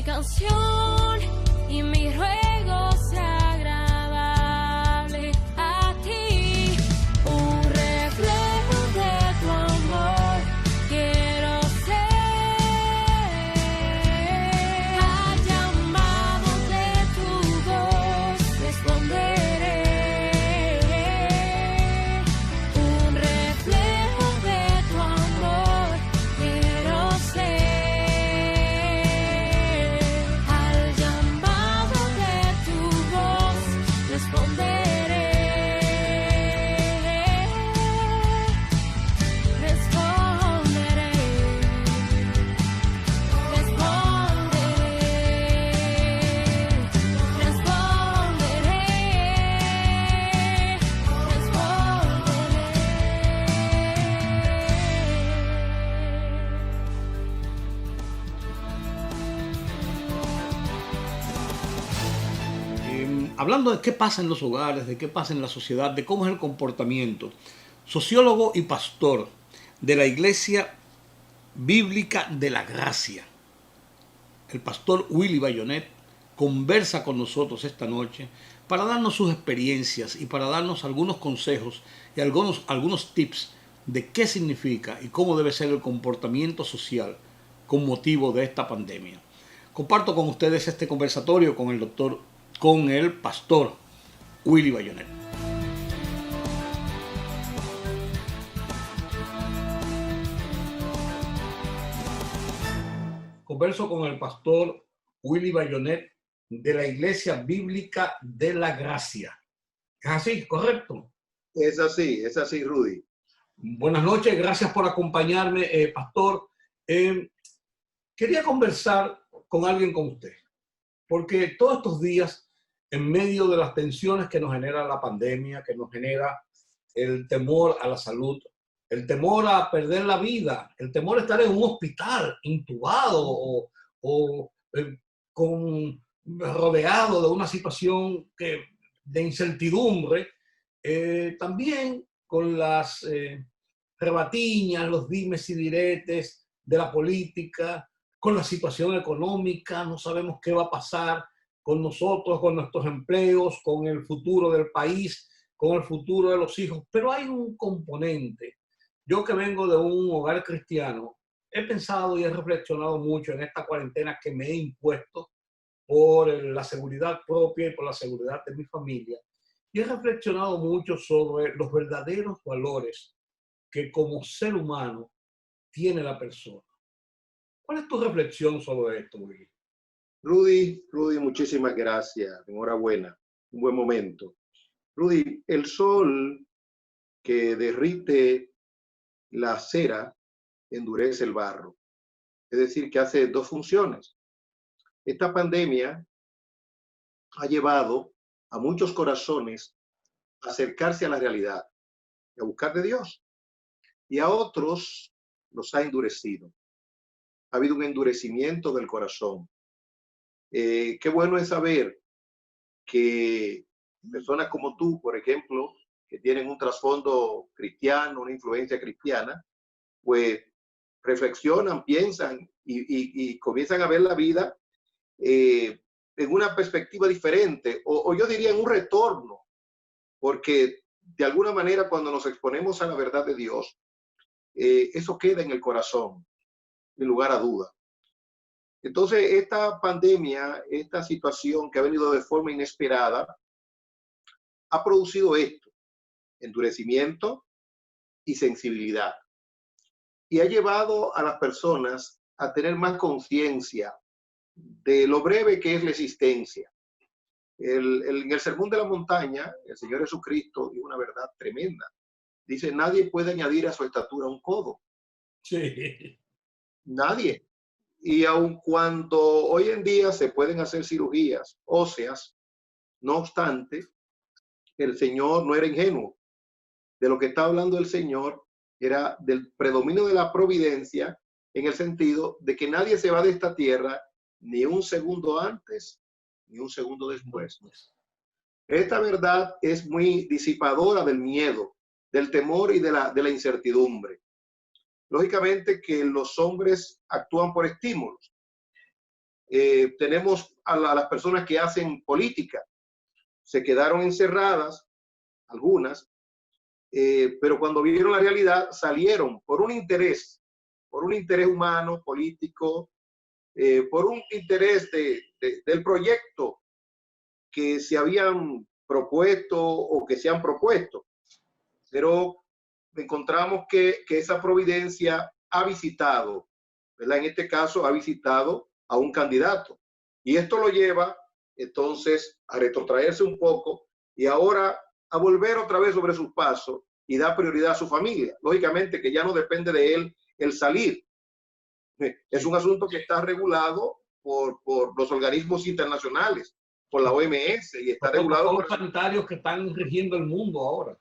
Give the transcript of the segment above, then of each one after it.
canción y mi ruego sea agradable a ti. Un reflejo de tu amor quiero ser. Al llamado de tu voz responderé. Un reflejo de tu amor quiero ser. Al llamado de tu voz responderé. Responderé. Hablando de qué pasa en los hogares, de qué pasa en la sociedad, de cómo es el comportamiento, sociólogo y pastor de la Iglesia Bíblica de la Gracia, el pastor Willy Bayonet, conversa con nosotros esta noche para darnos sus experiencias y para darnos algunos consejos y algunos tips de qué significa y cómo debe ser el comportamiento social con motivo de esta pandemia. Comparto con ustedes este conversatorio con el pastor Willy Bayonet. Converso con el pastor Willy Bayonet de la Iglesia Bíblica de la Gracia. ¿Es así? ¿Correcto? Es así, Rudy. Buenas noches, gracias por acompañarme, pastor. Quería conversar con alguien como usted, porque todos estos días, en medio de las tensiones que nos genera la pandemia, que nos genera el temor a la salud, el temor a perder la vida, el temor a estar en un hospital intubado rodeado de una situación de incertidumbre, también con las rebatiñas, los dimes y diretes de la política, con la situación económica, no sabemos qué va a pasar con nosotros, con nuestros empleos, con el futuro del país, con el futuro de los hijos. Pero hay un componente. Yo que vengo de un hogar cristiano, he pensado y he reflexionado mucho en esta cuarentena que me he impuesto por la seguridad propia y por la seguridad de mi familia. Y he reflexionado mucho sobre los verdaderos valores que como ser humano tiene la persona. ¿Cuál es tu reflexión sobre esto, Willy? Rudy, muchísimas gracias. Enhorabuena. Un buen momento. Rudy, el sol que derrite la cera endurece el barro. Es decir, que hace dos funciones. Esta pandemia ha llevado a muchos corazones a acercarse a la realidad, a buscar de Dios. Y a otros los ha endurecido. Ha habido un endurecimiento del corazón. Qué bueno es saber que personas como tú, por ejemplo, que tienen un trasfondo cristiano, una influencia cristiana, pues reflexionan, piensan y comienzan a ver la vida en una perspectiva diferente, o yo diría en un retorno, porque de alguna manera cuando nos exponemos a la verdad de Dios, eso queda en el corazón, sin lugar a duda. Entonces, esta pandemia, esta situación que ha venido de forma inesperada, ha producido esto, endurecimiento y sensibilidad. Y ha llevado a las personas a tener más conciencia de lo breve que es la existencia. En el Sermón de la Montaña, el Señor Jesucristo dijo una verdad tremenda. Dice, nadie puede añadir a su estatura un codo. Sí. Nadie. Y aun cuando hoy en día se pueden hacer cirugías óseas, no obstante, el Señor no era ingenuo. De lo que está hablando el Señor era del predominio de la providencia, en el sentido de que nadie se va de esta tierra ni un segundo antes ni un segundo después. Esta verdad es muy disipadora del miedo, del temor y de la incertidumbre. Lógicamente que los hombres actúan por estímulos. Tenemos a las personas que hacen política. Se quedaron encerradas, algunas, pero cuando vieron la realidad salieron por un interés humano, político, por un interés del proyecto que se habían propuesto o que se han propuesto. Pero encontramos que esa providencia ha visitado, ¿verdad? En este caso ha visitado a un candidato. Y esto lo lleva entonces a retrotraerse un poco y ahora a volver otra vez sobre sus pasos y dar prioridad a su familia. Lógicamente que ya no depende de él el salir. Es un asunto que está regulado por los organismos internacionales, por la OMS, y está regulado por los sanitarios que están rigiendo el mundo ahora.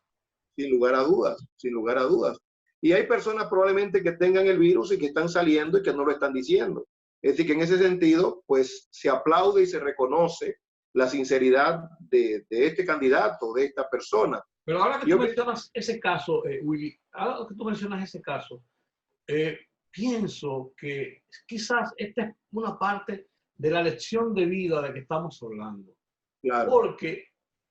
Sin lugar a dudas, sin lugar a dudas. Y hay personas probablemente que tengan el virus y que están saliendo y que no lo están diciendo. Es decir, que en ese sentido, pues se aplaude y se reconoce la sinceridad de este candidato, de esta persona. Pero ahora que tú mencionas ese caso, Willy, ahora que tú mencionas ese caso, pienso que quizás esta es una parte de la lección de vida de que estamos hablando. Claro. Porque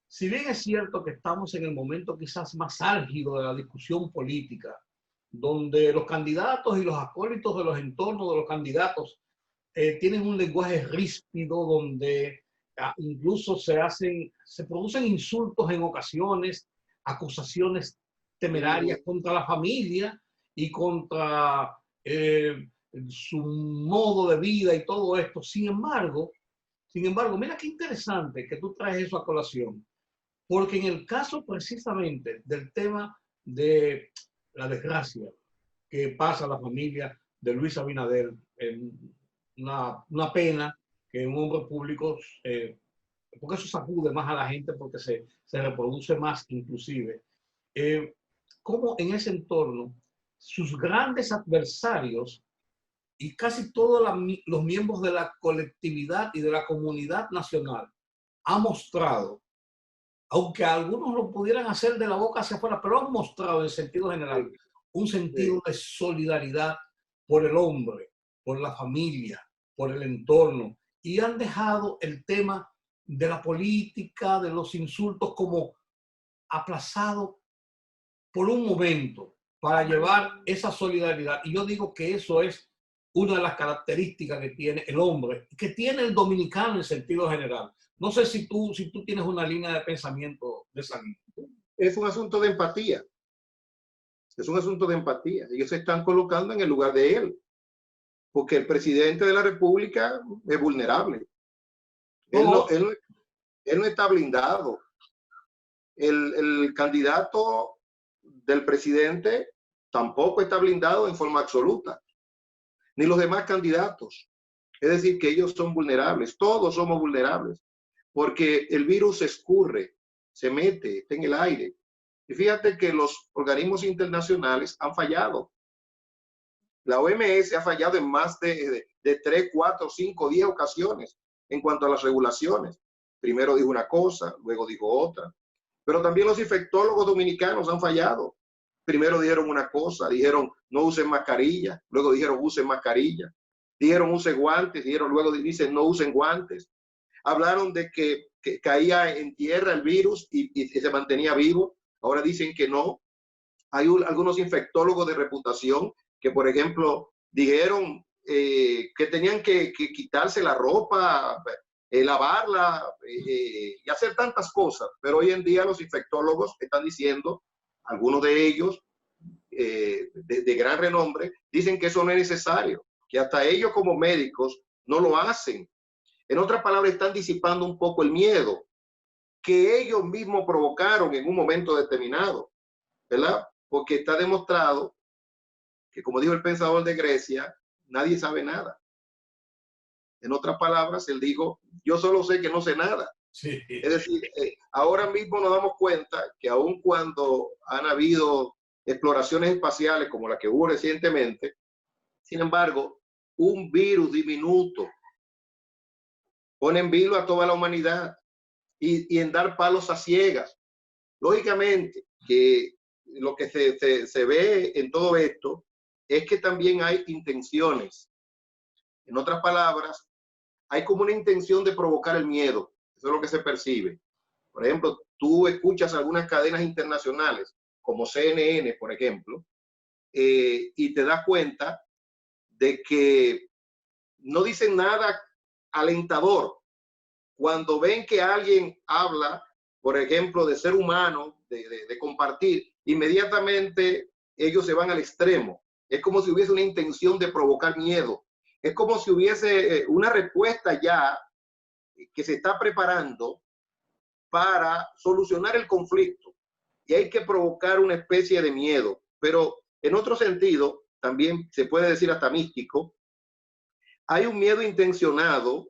si bien es cierto que estamos en el momento quizás más álgido de la discusión política, donde los candidatos y los acólitos de los entornos de los candidatos tienen un lenguaje ríspido, donde incluso se producen insultos en ocasiones, acusaciones temerarias contra la familia y contra su modo de vida y todo esto. Sin embargo, mira qué interesante que tú traes eso a colación, porque en el caso precisamente del tema de la desgracia que pasa a la familia de Luis Abinader, una pena que un hombre público, porque eso sacude más a la gente, porque se reproduce más inclusive, como en ese entorno sus grandes adversarios y casi todos los miembros de la colectividad y de la comunidad nacional han mostrado, aunque algunos lo pudieran hacer de la boca hacia afuera, pero han mostrado en sentido general un sentido de solidaridad por el hombre, por la familia, por el entorno, y han dejado el tema de la política, de los insultos, como aplazado por un momento para llevar esa solidaridad. Y yo digo que eso es una de las características que tiene el hombre, que tiene el dominicano en sentido general. No sé si tú tienes una línea de pensamiento de esa línea. Es un asunto de empatía. Es un asunto de empatía. Ellos se están colocando en el lugar de él. Porque el presidente de la República es vulnerable. Él no está blindado. El candidato del presidente tampoco está blindado en forma absoluta. Ni los demás candidatos. Es decir, que ellos son vulnerables. Todos somos vulnerables. Porque el virus se escurre, se mete, está en el aire. Y fíjate que los organismos internacionales han fallado. La OMS ha fallado en más de 3, 4, 5, 10 ocasiones en cuanto a las regulaciones. Primero dijo una cosa, luego dijo otra. Pero también los infectólogos dominicanos han fallado. Primero dijeron una cosa, dijeron no usen mascarilla, luego dijeron usen mascarilla. Dijeron usen guantes, luego dicen no usen guantes. Hablaron de que caía en tierra el virus y se mantenía vivo. Ahora dicen que no. Hay algunos infectólogos de reputación que, por ejemplo, dijeron que tenían que quitarse la ropa, lavarla y hacer tantas cosas. Pero hoy en día los infectólogos están diciendo, algunos de ellos de gran renombre, dicen que eso no es necesario, que hasta ellos como médicos no lo hacen. En otras palabras, están disipando un poco el miedo que ellos mismos provocaron en un momento determinado, ¿verdad? Porque está demostrado que, como dijo el pensador de Grecia, nadie sabe nada. En otras palabras, él dijo, yo solo sé que no sé nada. Sí. Es decir, ahora mismo nos damos cuenta que aun cuando han habido exploraciones espaciales como la que hubo recientemente, sin embargo, un virus diminuto pone en vilo a toda la humanidad y en dar palos a ciegas. Lógicamente que lo que se ve en todo esto es que también hay intenciones. En otras palabras, hay como una intención de provocar el miedo. Eso es lo que se percibe. Por ejemplo, tú escuchas algunas cadenas internacionales, como CNN, por ejemplo, y te das cuenta de que no dicen nada alentador. Cuando ven que alguien habla, por ejemplo, de ser humano, de compartir, inmediatamente ellos se van al extremo. Es como si hubiese una intención de provocar miedo. Es como si hubiese una respuesta ya que se está preparando para solucionar el conflicto. Y hay que provocar una especie de miedo. Pero en otro sentido, también se puede decir hasta místico, hay un miedo intencionado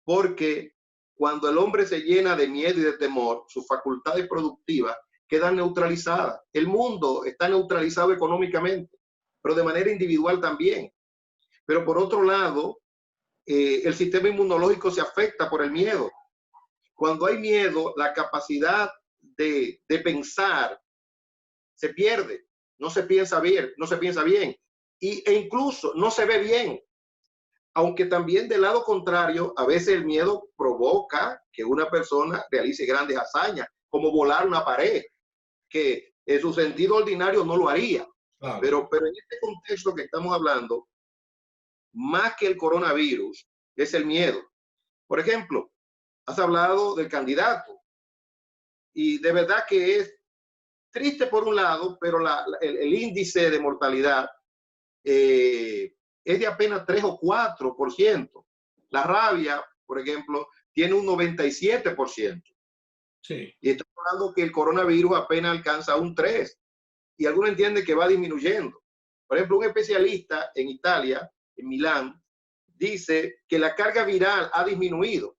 porque cuando el hombre se llena de miedo y de temor, sus facultades productivas quedan neutralizadas. El mundo está neutralizado económicamente, pero de manera individual también. Pero por otro lado, el sistema inmunológico se afecta por el miedo. Cuando hay miedo, la capacidad de pensar se pierde, no se piensa bien, e incluso no se ve bien. Aunque también del lado contrario, a veces el miedo provoca que una persona realice grandes hazañas, como volar una pared, que en su sentido ordinario no lo haría. Claro. Pero en este contexto que estamos hablando, más que el coronavirus, es el miedo. Por ejemplo, has hablado del candidato y de verdad que es triste por un lado, pero el índice de mortalidad es de apenas 3 o 4%. La rabia, por ejemplo, tiene un 97%. Sí. Y estamos hablando que el coronavirus apenas alcanza un 3%. Y algunos entienden que va disminuyendo. Por ejemplo, un especialista en Italia, en Milán, dice que la carga viral ha disminuido.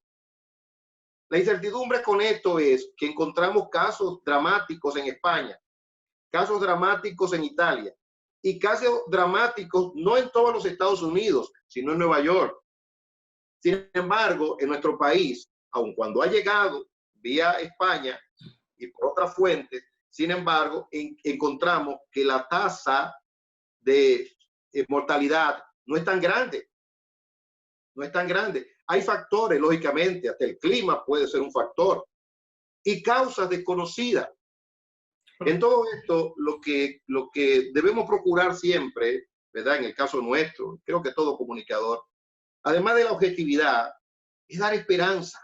La incertidumbre con esto es que encontramos casos dramáticos en España, casos dramáticos en Italia, y casos dramáticos no en todos los Estados Unidos, sino en Nueva York. Sin embargo, en nuestro país, aun cuando ha llegado vía España y por otras fuentes, sin embargo, encontramos que la tasa de mortalidad no es tan grande. No es tan grande. Hay factores, lógicamente, hasta el clima puede ser un factor, y causas desconocidas. En todo esto, lo que debemos procurar siempre, ¿verdad? En el caso nuestro, creo que todo comunicador, además de la objetividad, es dar esperanza.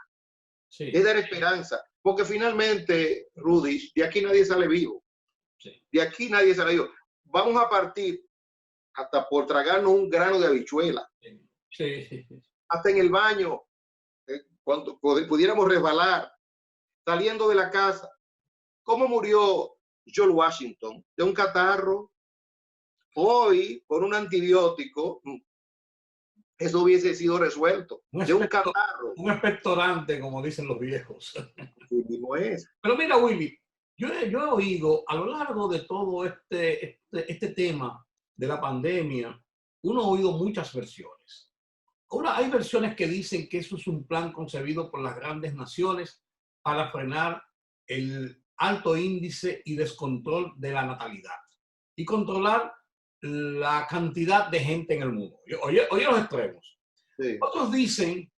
Sí. Es dar esperanza. Porque finalmente, Rudy, de aquí nadie sale vivo. Sí. De aquí nadie sale vivo. Vamos a partir hasta por tragarnos un grano de habichuela. Sí. Hasta en el baño, cuando pudiéramos resbalar, saliendo de la casa. ¿Cómo murió George Washington? De un catarro. Hoy, por un antibiótico, eso hubiese sido resuelto. De un catarro. Un expectorante, como dicen los viejos. Sí, mismo es. Pero mira, Willy, yo he oído a lo largo de todo este tema de la pandemia, uno ha oído muchas versiones. Ahora, hay versiones que dicen que eso es un plan concebido por las grandes naciones para frenar el alto índice y descontrol de la natalidad y controlar la cantidad de gente en el mundo. Oye los extremos. Sí. Otros dicen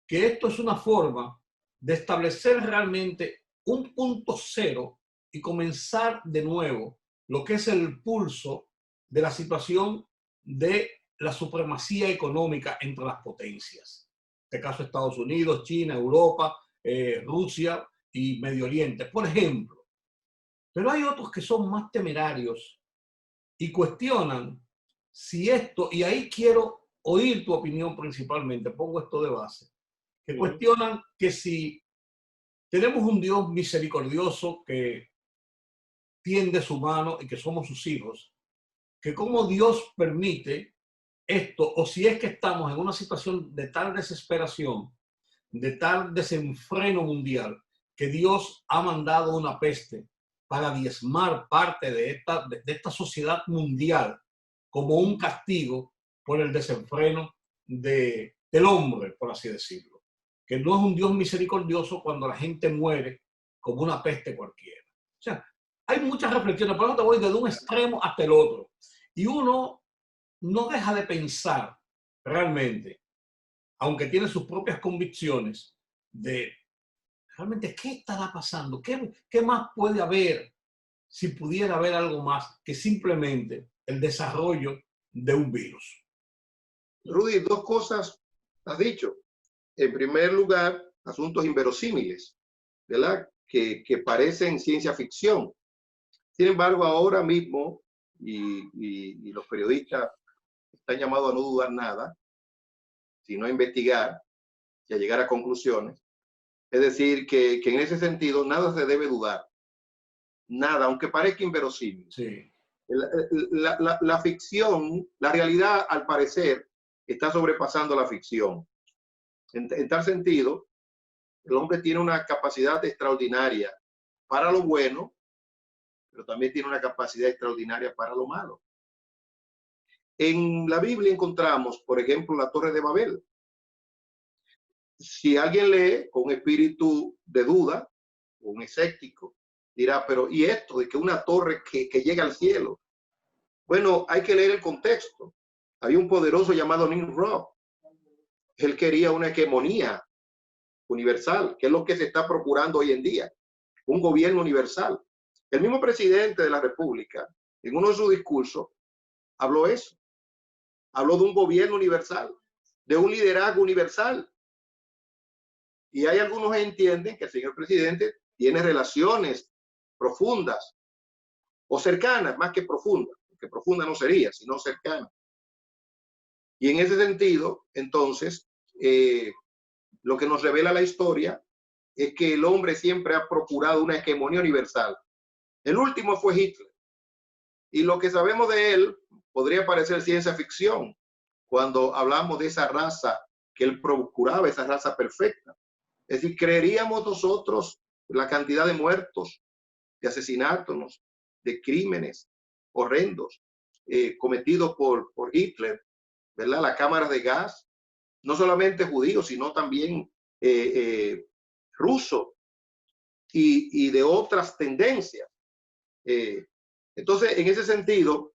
que esto es una forma de establecer realmente un punto cero y comenzar de nuevo lo que es el pulso de la situación de la supremacía económica entre las potencias. En este caso, Estados Unidos, China, Europa, Rusia y Medio Oriente, por ejemplo. Pero hay otros que son más temerarios y cuestionan si esto, y ahí quiero oír tu opinión principalmente, pongo esto de base, que cuestionan que si tenemos un Dios misericordioso que tiende su mano y que somos sus hijos, que cómo Dios permite esto, o si es que estamos en una situación de tal desesperación, de tal desenfreno mundial, que Dios ha mandado una peste para diezmar parte de esta sociedad mundial como un castigo por el desenfreno del hombre, por así decirlo. Que no es un Dios misericordioso cuando la gente muere como una peste cualquiera. O sea, hay muchas reflexiones, por eso te voy desde un extremo hasta el otro. Y uno no deja de pensar realmente aunque tiene sus propias convicciones de realmente qué estará pasando, qué más puede haber si pudiera haber algo más que simplemente el desarrollo de un virus. Rudy, dos cosas has dicho. En primer lugar, asuntos inverosímiles, ¿verdad? Que parecen ciencia ficción. Sin embargo, ahora mismo, y los periodistas están llamados a no dudar nada, sino a investigar y a llegar a conclusiones. Es decir, que en ese sentido nada se debe dudar. Nada, aunque parezca inverosímil. Sí. La ficción, la realidad, al parecer, está sobrepasando la ficción. En tal sentido, el hombre tiene una capacidad extraordinaria para lo bueno, pero también tiene una capacidad extraordinaria para lo malo. En la Biblia encontramos, por ejemplo, la Torre de Babel. Si alguien lee con un espíritu de duda, o un escéptico, dirá, pero ¿y esto de que una torre que llega al cielo? Bueno, hay que leer el contexto. Había un poderoso llamado Nimrod. Él quería una hegemonía universal, que es lo que se está procurando hoy en día, un gobierno universal. El mismo presidente de la República, en uno de sus discursos, habló eso. Habló de un gobierno universal, de un liderazgo universal. Y hay algunos que entienden que el señor presidente tiene relaciones profundas o cercanas, más que profundas, porque profunda no sería, sino cercana. Y en ese sentido, entonces, lo que nos revela la historia es que el hombre siempre ha procurado una hegemonía universal. El último fue Hitler. Y lo que sabemos de él podría parecer ciencia ficción cuando hablamos de esa raza que él procuraba, esa raza perfecta. Es decir, creeríamos nosotros la cantidad de muertos, de asesinatos, de crímenes horrendos cometidos por Hitler, ¿verdad? Las cámaras de gas, no solamente judíos, sino también rusos y de otras tendencias. Entonces, en ese sentido,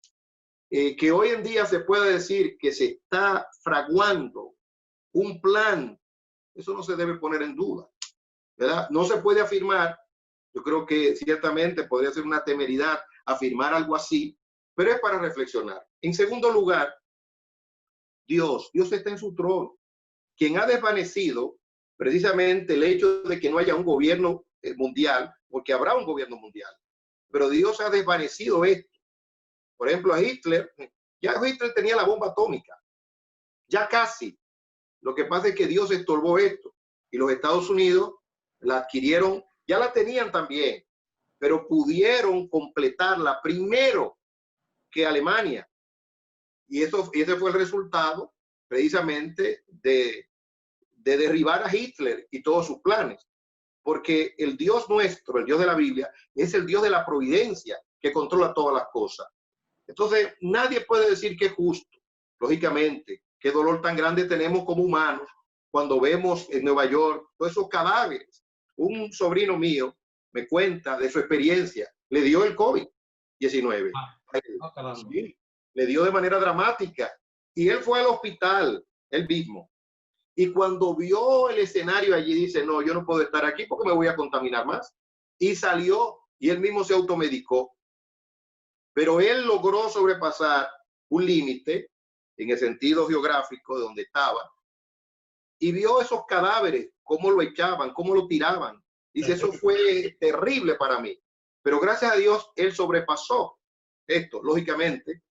que hoy en día se puede decir que se está fraguando un plan, eso no se debe poner en duda, ¿verdad? No se puede afirmar, yo creo que ciertamente podría ser una temeridad afirmar algo así, pero es para reflexionar. En segundo lugar, Dios está en su trono. Quien ha desvanecido precisamente el hecho de que no haya un gobierno mundial, porque habrá un gobierno mundial, pero Dios ha desvanecido esto. Por ejemplo, a Hitler, ya Hitler tenía la bomba atómica, ya casi. Lo que pasa es que Dios estorbó esto y los Estados Unidos la adquirieron, ya la tenían también, pero pudieron completarla primero que Alemania. Y ese fue el resultado precisamente de derribar a Hitler y todos sus planes. Porque el Dios nuestro, el Dios de la Biblia, es el Dios de la providencia que controla todas las cosas. Entonces, nadie puede decir que es justo, lógicamente, qué dolor tan grande tenemos como humanos cuando vemos en Nueva York todos esos cadáveres. Un sobrino mío me cuenta de su experiencia, le dio el COVID-19. Sí, le dio de manera dramática y él fue al hospital, él mismo. Y cuando vio el escenario allí, dice, no, yo no puedo estar aquí porque me voy a contaminar más. Y salió y él mismo se automedicó. Pero él logró sobrepasar un límite en el sentido geográfico de donde estaba y vio esos cadáveres, cómo lo echaban, cómo lo tiraban. Dice, eso fue terrible para mí. Pero gracias a Dios, él sobrepasó esto, lógicamente,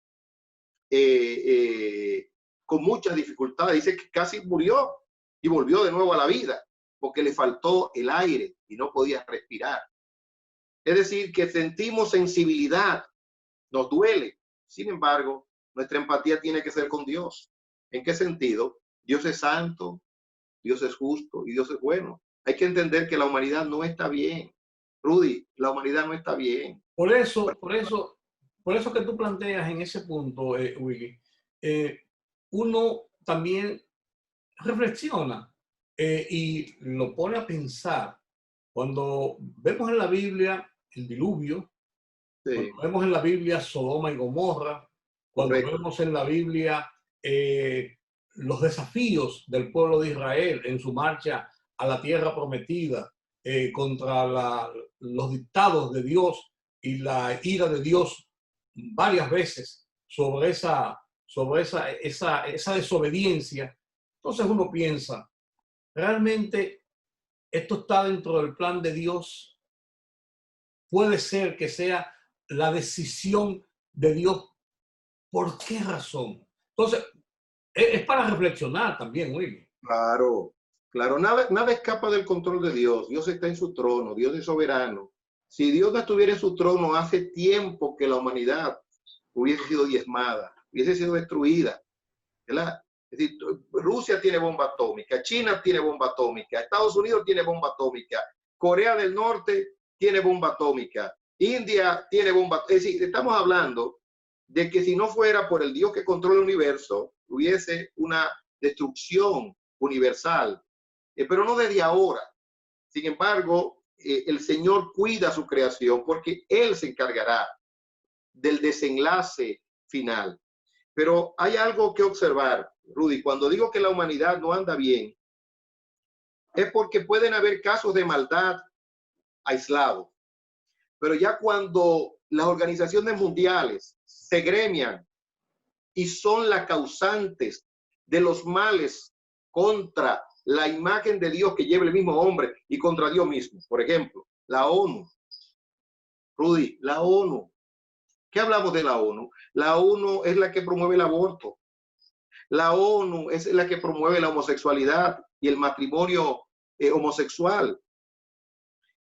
con muchas dificultades. Dice que casi murió y volvió de nuevo a la vida porque le faltó el aire y no podía respirar. Es decir, que sentimos sensibilidad, nos duele. Sin embargo, nuestra empatía tiene que ser con Dios. ¿En qué sentido? Dios es santo, Dios es justo y Dios es bueno. Hay que entender que la humanidad no está bien. Rudy, la humanidad no está bien. Por eso que tú planteas en ese punto, Willy, uno también reflexiona y lo pone a pensar. Cuando vemos en la Biblia el diluvio, Sí. cuando vemos en la Biblia Sodoma y Gomorra, cuando Correcto. vemos en la Biblia los desafíos del pueblo de Israel en su marcha a la tierra prometida, contra los dictados de Dios y la ira de Dios varias veces sobre esa desobediencia. Entonces uno piensa, ¿realmente esto está dentro del plan de Dios? Puede ser que sea la decisión de Dios. ¿Por qué razón? Entonces, es para reflexionar también, Willy. Claro, claro, nada escapa del control de Dios. Dios está en su trono, Dios es soberano. Si Dios no estuviera en su trono, hace tiempo que la humanidad hubiese sido diezmada, hubiese sido destruida, ¿verdad? Es decir, Rusia tiene bomba atómica, China tiene bomba atómica, Estados Unidos tiene bomba atómica, Corea del Norte tiene bomba atómica, India tiene bomba. Es decir, estamos hablando de que si no fuera por el Dios que controla el universo, hubiese una destrucción universal, pero no desde ahora. Sin embargo, el Señor cuida su creación porque Él se encargará del desenlace final. Pero hay algo que observar, Rudy. Cuando digo que la humanidad no anda bien, es porque pueden haber casos de maldad aislados. Pero ya cuando las organizaciones mundiales se gremian y son las causantes de los males contra la imagen de Dios que lleva el mismo hombre y contra Dios mismo. Por ejemplo, la ONU. Rudy, la ONU. ¿Qué hablamos de la ONU? La ONU es la que promueve el aborto. La ONU es la que promueve la homosexualidad y el matrimonio homosexual.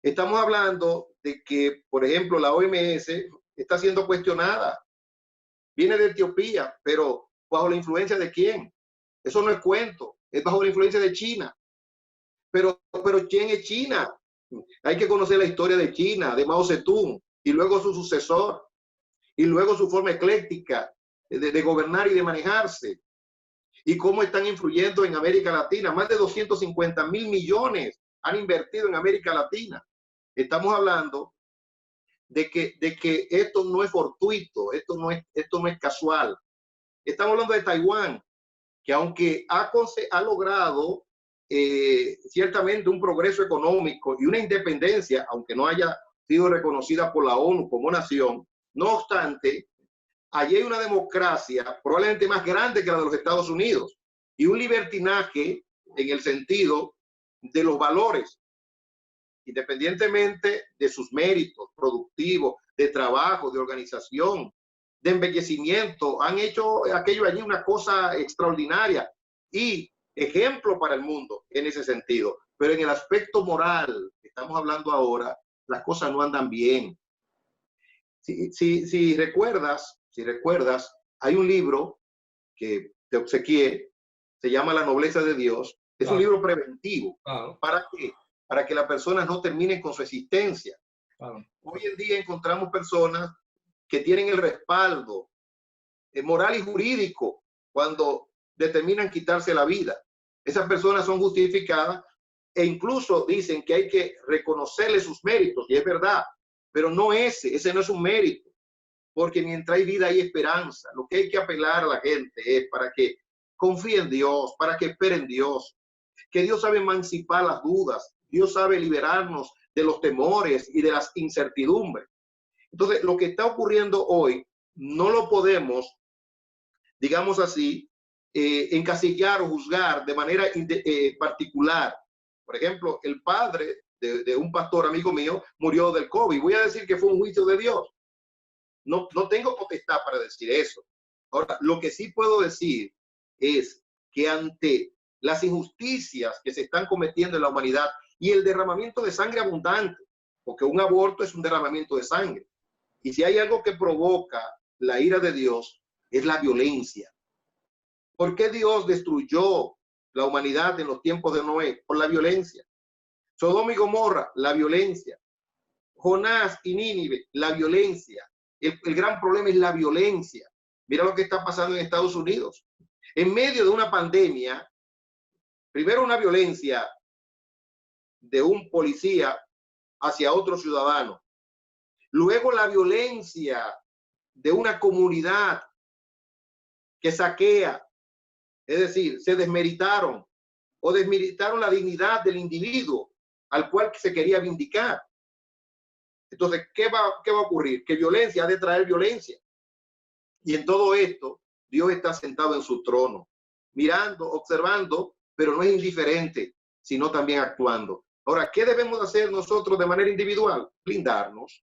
Estamos hablando de que, por ejemplo, la OMS está siendo cuestionada. Viene de Etiopía, pero ¿bajo la influencia de quién? Eso no es cuento, es bajo la influencia de China. Pero ¿quién es China? Hay que conocer la historia de China, de Mao Zedong, y luego su sucesor, y luego su forma ecléctica de gobernar y de manejarse, y cómo están influyendo en América Latina. Más de 250.000 millones han invertido en América Latina. Estamos hablando de que esto no es fortuito, esto no es casual. Estamos hablando de Taiwán, que aunque ha logrado ciertamente un progreso económico y una independencia, aunque no haya sido reconocida por la ONU como nación, no obstante, allí hay una democracia probablemente más grande que la de los Estados Unidos y un libertinaje en el sentido de los valores, independientemente de sus méritos productivos, de trabajo, de organización, de embellecimiento. Han hecho aquello allí una cosa extraordinaria y ejemplo para el mundo en ese sentido. Pero en el aspecto moral que estamos hablando ahora, las cosas no andan bien. Si recuerdas, hay un libro que te obsequié, se llama La nobleza de Dios. Es un libro preventivo. ¿Para qué? Para que las personas no terminen con su existencia. Hoy en día encontramos personas que tienen el respaldo moral y jurídico cuando determinan quitarse la vida. Esas personas son justificadas e incluso dicen que hay que reconocerle sus méritos, y es verdad, pero no ese no es un mérito, porque mientras hay vida hay esperanza. Lo que hay que apelar a la gente es para que confíe en Dios, para que espere en Dios, que Dios sabe emancipar las dudas, Dios sabe liberarnos de los temores y de las incertidumbres. Entonces, lo que está ocurriendo hoy no lo podemos, digamos así, encasillar o juzgar de manera particular. Por ejemplo, el padre de un pastor amigo mío murió del COVID. Voy a decir que fue un juicio de Dios. No tengo potestad para decir eso. Ahora, lo que sí puedo decir es que ante las injusticias que se están cometiendo en la humanidad y el derramamiento de sangre abundante, porque un aborto es un derramamiento de sangre, y si hay algo que provoca la ira de Dios, es la violencia. ¿Por qué Dios destruyó la humanidad en los tiempos de Noé? Por la violencia. Sodoma y Gomorra, la violencia. Jonás y Nínive, la violencia. El gran problema es la violencia. Mira lo que está pasando en Estados Unidos. En medio de una pandemia, primero una violencia de un policía hacia otro ciudadano. Luego la violencia de una comunidad que saquea Es decir, se desmeritaron o desmeritaron la dignidad del individuo al cual se quería vindicar. Entonces, ¿qué va a ocurrir? Que violencia ha de traer violencia. Y en todo esto, Dios está sentado en su trono, mirando, observando, pero no es indiferente, sino también actuando. Ahora, ¿qué debemos hacer nosotros de manera individual? Blindarnos.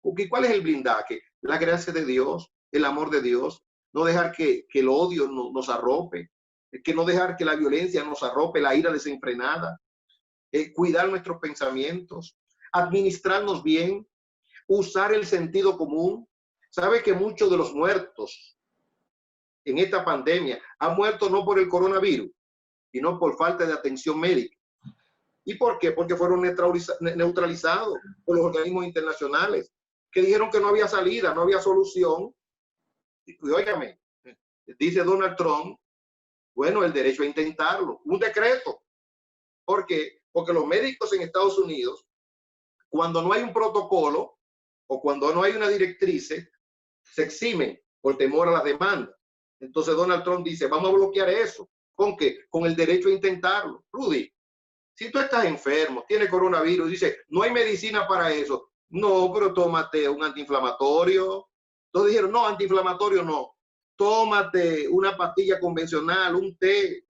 Porque ¿cuál es el blindaje? La gracia de Dios, el amor de Dios, no dejar que el odio nos arrope, que no dejar que la violencia nos arrope, la ira desenfrenada, cuidar nuestros pensamientos, administrarnos bien, usar el sentido común. ¿Sabe que muchos de los muertos en esta pandemia han muerto no por el coronavirus, sino por falta de atención médica? ¿Y por qué? Porque fueron neutralizados por los organismos internacionales que dijeron que no había salida, no había solución. Y óigame, dice Donald Trump, bueno, el derecho a intentarlo, un decreto. ¿Por qué? Porque los médicos en Estados Unidos, cuando no hay un protocolo o cuando no hay una directriz, se eximen por temor a las demandas. Entonces Donald Trump dice, vamos a bloquear eso. ¿Con qué? Con el derecho a intentarlo. Rudy, si tú estás enfermo, tienes coronavirus, dice, no hay medicina para eso. No, pero tómate un antiinflamatorio. Entonces dijeron, no, antiinflamatorio no. Tómate una pastilla convencional, un té.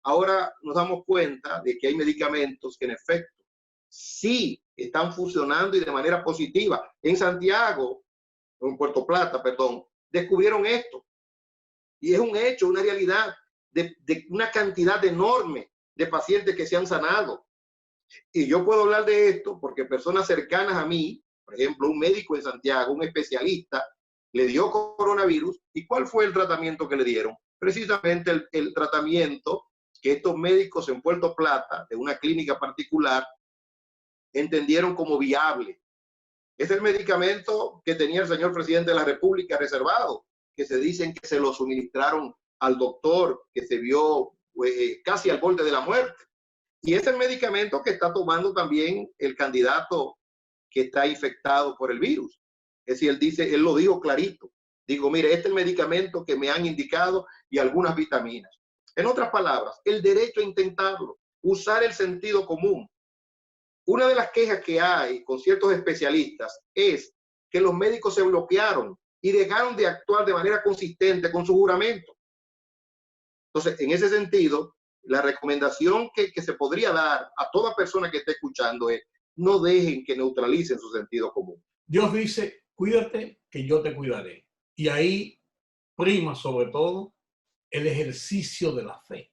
Ahora nos damos cuenta de que hay medicamentos que en efecto sí están funcionando y de manera positiva. En Santiago, en Puerto Plata, perdón, descubrieron esto. Y es un hecho, una realidad de una cantidad enorme de pacientes que se han sanado. Y yo puedo hablar de esto porque personas cercanas a mí, por ejemplo, un médico en Santiago, un especialista, le dio coronavirus. ¿Y cuál fue el tratamiento que le dieron? Precisamente el tratamiento que estos médicos en Puerto Plata, de una clínica particular, entendieron como viable. Es el medicamento que tenía el señor presidente de la República reservado, que se dicen que se lo suministraron al doctor que se vio casi al borde de la muerte. Y es el medicamento que está tomando también el candidato que está infectado por el virus. Es decir, él lo dijo clarito. Digo, mire, este es el medicamento que me han indicado y algunas vitaminas. En otras palabras, el derecho a intentarlo, usar el sentido común. Una de las quejas que hay con ciertos especialistas es que los médicos se bloquearon y dejaron de actuar de manera consistente con su juramento. Entonces, en ese sentido, la recomendación que se podría dar a toda persona que esté escuchando es no dejen que neutralicen su sentido común. Dios dice, cuídate que yo te cuidaré. Y ahí prima sobre todo el ejercicio de la fe.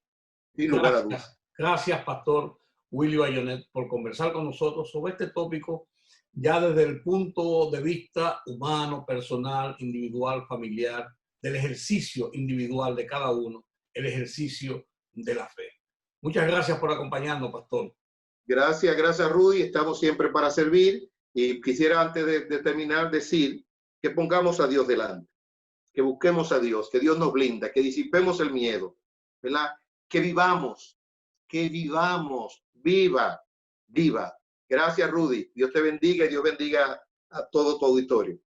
Gracias, Pastor Willy Bayonet, por conversar con nosotros sobre este tópico ya desde el punto de vista humano, personal, individual, familiar, del ejercicio individual de cada uno, el ejercicio de la fe. Muchas gracias por acompañarnos, Pastor. Gracias, Rudy. Estamos siempre para servir. Y quisiera, antes de terminar, decir que pongamos a Dios delante, que busquemos a Dios, que Dios nos blinda, que disipemos el miedo, ¿verdad? Que vivamos, viva. Gracias, Rudy. Dios te bendiga y Dios bendiga a todo tu auditorio.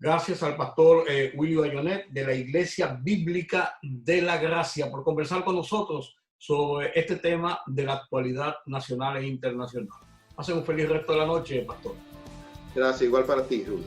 Gracias al pastor Willy Bayonet de la Iglesia Bíblica de la Gracia por conversar con nosotros sobre este tema de la actualidad nacional e internacional. Pasen un feliz resto de la noche, pastor. Gracias, igual para ti, Rudy.